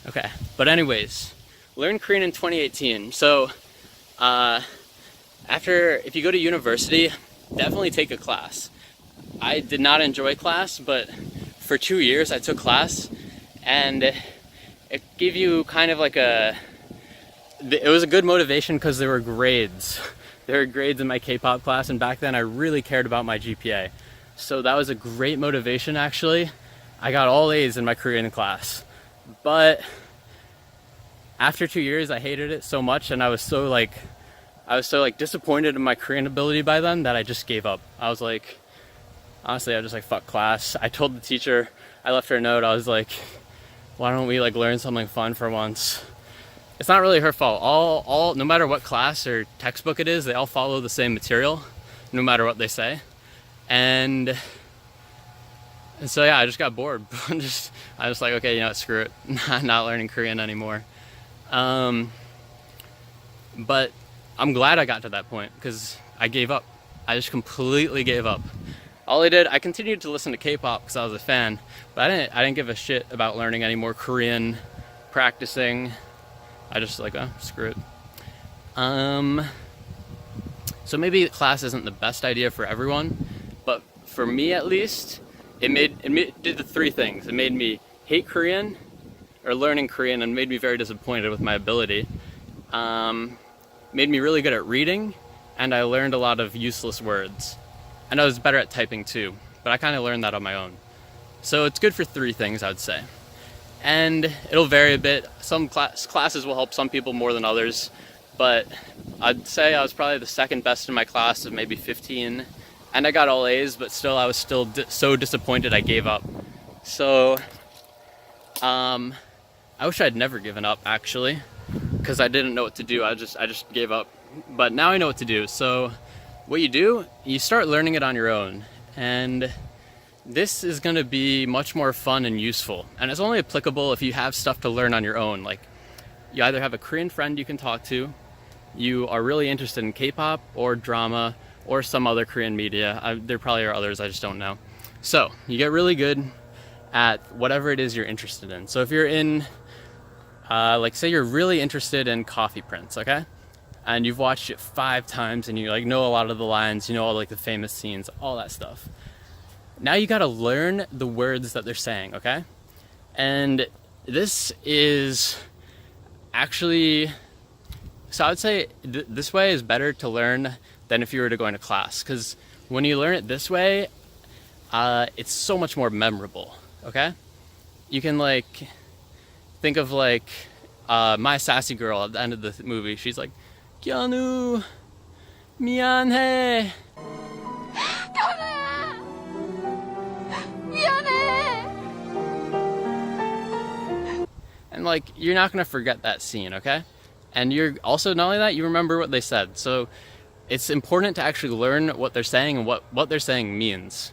Okay, but anyways, learn Korean in 2018. So, if you go to university, definitely take a class. I did not enjoy class, but for 2 years I took class, and it gave you kind of like it was a good motivation because there were grades. There were grades in my K-pop class, and back then I really cared about my GPA. So that was a great motivation actually. I got all A's in my Korean class. But after 2 years I hated it so much, and I was so like disappointed in my Korean ability by then that I just gave up. I was like, honestly, I was just like, fuck class. I told the teacher, I left her a note, I was like, why don't we like learn something fun for once? It's not really her fault. All no matter what class or textbook it is, they all follow the same material, no matter what they say. And so yeah, I just got bored. I was like, okay, you know what, screw it. I'm not learning Korean anymore. But I'm glad I got to that point because I gave up. I just completely gave up. All I did, I continued to listen to K-pop because I was a fan, but I didn't give a shit about learning any more Korean, practicing. I just like, oh, screw it. So maybe class isn't the best idea for everyone, but for me at least, it did the three things. It made me hate Korean, or learning Korean, and made me very disappointed with my ability. Made me really good at reading, and I learned a lot of useless words. And I was better at typing too, but I kind of learned that on my own. So it's good for three things, I would say. And it'll vary a bit. Some classes will help some people more than others, but I'd say I was probably the second best in my class of maybe 15, and I got all A's, but still I was still so disappointed I gave up. So I wish I'd never given up actually, because I didn't know what to do. I just gave up. But now I know what to do. So what you do, you start learning it on your own, and this is going to be much more fun and useful, and it's only applicable if you have stuff to learn on your own. Like, you either have a Korean friend you can talk to, you are really interested in K-pop or drama or some other Korean media. There probably are others, I just don't know. So you get really good at whatever it is you're interested in. So if you're in like, say you're really interested in Coffee Prince, okay, and you've watched it 5 times and you like know a lot of the lines, you know all like the famous scenes, all that stuff. Now you gotta learn the words that they're saying, okay? And this is actually, so I would say this way is better to learn than if you were to go into class, because when you learn it this way, it's so much more memorable, okay? You can like, think of like My Sassy Girl at the end of the movie. She's like, Keanu, 미안해. And like, you're not gonna forget that scene, okay? And you're also, not only that, you remember what they said. So it's important to actually learn what they're saying and what they're saying means.